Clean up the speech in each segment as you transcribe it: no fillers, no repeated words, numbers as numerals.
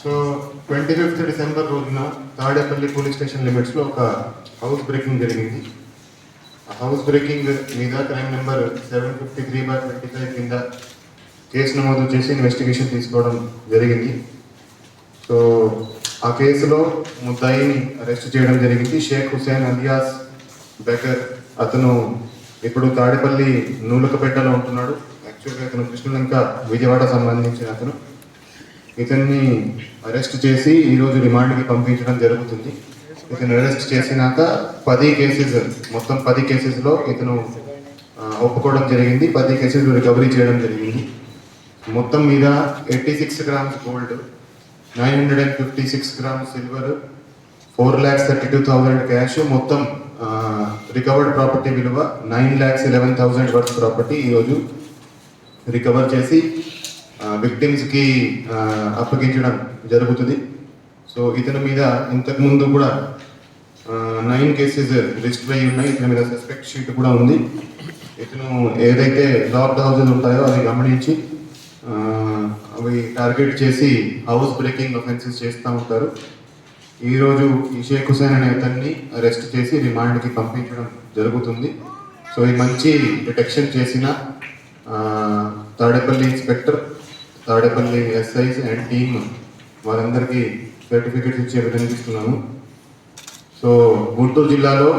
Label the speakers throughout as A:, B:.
A: So 25th December రోజున Tadepalli police station లిమిట్స్లో ఒక హౌస్ బ్రేకింగ్ జరిగింది. ఆ హౌస్ బ్రేకింగ్ మీద క్రైమ్ నెంబర్ 753/25 కింద కేసు నమోదు చేసి ఇన్వెస్టిగేషన్ తీసుకోవడం జరిగింది. సో ఆ కేసులో ముద్దాయిని అరెస్ట్ చేయడం జరిగింది. షేక్ హుసేన్ అలియాస్ బెకర్. అతను ఇప్పుడు తాడేపల్లి నూలకపేటలో ఉంటున్నాడు. యాక్చువల్గా అతను కృష్ణలంక విజయవాడ సంబంధించిన అతను. ఇతన్ని అరెస్ట్ చేసి ఈరోజు రిమాండ్కి పంపించడం జరుగుతుంది. ఇతను అరెస్ట్ చేసినాక 10 కేసెస్, మొత్తం 10 కేసెస్లో ఇతను ఒప్పుకోవడం జరిగింది. 10 కేసెస్ రికవరీ చేయడం జరిగింది. మొత్తం మీద 86 grams gold, 956 grams silver, 4,32,000 cash, మొత్తం రికవర్డ్ ప్రాపర్టీ విలువ 9,11,000 వర్త్ ప్రాపర్టీ ఈరోజు రికవర్ చేసి విక్టిమ్స్కి అప్పగించడం జరుగుతుంది. సో ఇతని మీద ఇంతకుముందు కూడా 9 కేసెస్ రిజిస్టర్ అయి ఉన్నాయి. ఇతని మీద సస్పెక్ట్ షీట్ కూడా ఉంది. ఇతను ఏదైతే లాక్డ్ హౌసెస్ ఉంటాయో అది గమనించి అవి టార్గెట్ చేసి హౌస్ బ్రేకింగ్ అఫెన్సెస్ చేస్తూ ఉంటారు. ఈరోజు ఈ షేక్ హుసేన్ అనే అతన్ని అరెస్ట్ చేసి రిమాండ్కి పంపించడం జరుగుతుంది. సో ఈ మంచి డిటెక్షన్ చేసిన Tadepalli inspector, Tadepalli SIs and team వాళ్ళందరికీ సర్టిఫికెట్స్ ఇచ్చే విధంగిస్తున్నాము. సో గుంటూరు జిల్లాలో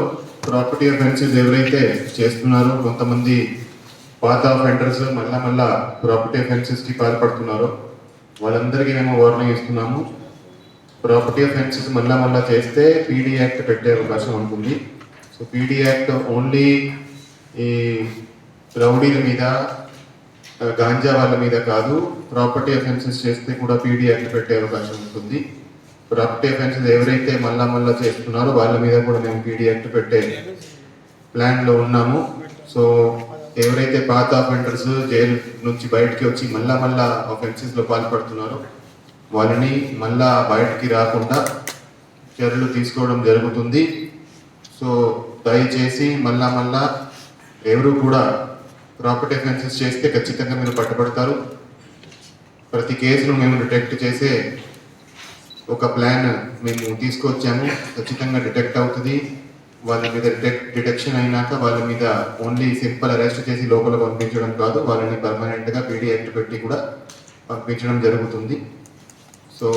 A: ప్రాపర్టీ అఫెన్సెస్ ఎవరైతే చేస్తున్నారో, కొంతమంది పాత అఫెండర్స్ మళ్ళా ప్రాపర్టీ అఫెన్సెస్కి పాల్పడుతున్నారో వాళ్ళందరికీ మేము వార్నింగ్ ఇస్తున్నాము. ప్రాపర్టీ అఫెన్సెస్ మళ్ళా చేస్తే పీడీ యాక్ట్ పెట్టే అవకాశం ఉంటుంది. సో పీడీ యాక్ట్ ఓన్లీ ఈ రౌడీల మీద, గాంజా వాళ్ళ మీద కాదు, ప్రాపర్టీ అఫెన్సెస్ చేస్తే కూడా పీడీ యాక్ట్ పెట్టే అవకాశం ఉంటుంది. ప్రాపర్టీ అఫెన్సెస్ ఎవరైతే మళ్ళా చేస్తున్నారో వాళ్ళ మీద కూడా మేము పీడీ యాక్ట్ పెట్టే ప్లాన్లో ఉన్నాము. సో ఎవరైతే పాత అఫెండర్స్ జైలు నుంచి బయటకి వచ్చి మళ్ళా అఫెన్సెస్లో పాల్పడుతున్నారో వాళ్ళని మళ్ళా బయటికి రాకుండా చర్యలు తీసుకోవడం జరుగుతుంది. సో దయచేసి మళ్ళా ఎవరు కూడా ప్రాపర్టీ అఫెన్సెస్ చేస్తే ఖచ్చితంగా మీరు పట్టుబడతారు. ప్రతి కేసును మేము డిటెక్ట్ చేసే ఒక ప్లాన్ మేము తీసుకొచ్చాము. ఖచ్చితంగా డిటెక్ట్ అవుతుంది. వాళ్ళ మీద డిటెక్షన్ అయినాక వాళ్ళ మీద ఓన్లీ సింపుల్ అరెస్ట్ చేసి లోపల పంపించడం కాదు, వాళ్ళని పర్మనెంట్గా పీడీ యాక్ట్ పెట్టి కూడా పంపించడం జరుగుతుంది. సో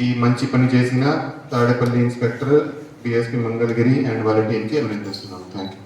A: ఈ మంచి పని చేసిన Tadepalli inspector, DSP Mangalagiri and వాళ్ళ టీంకి అభినందిస్తున్నాను. Thank you.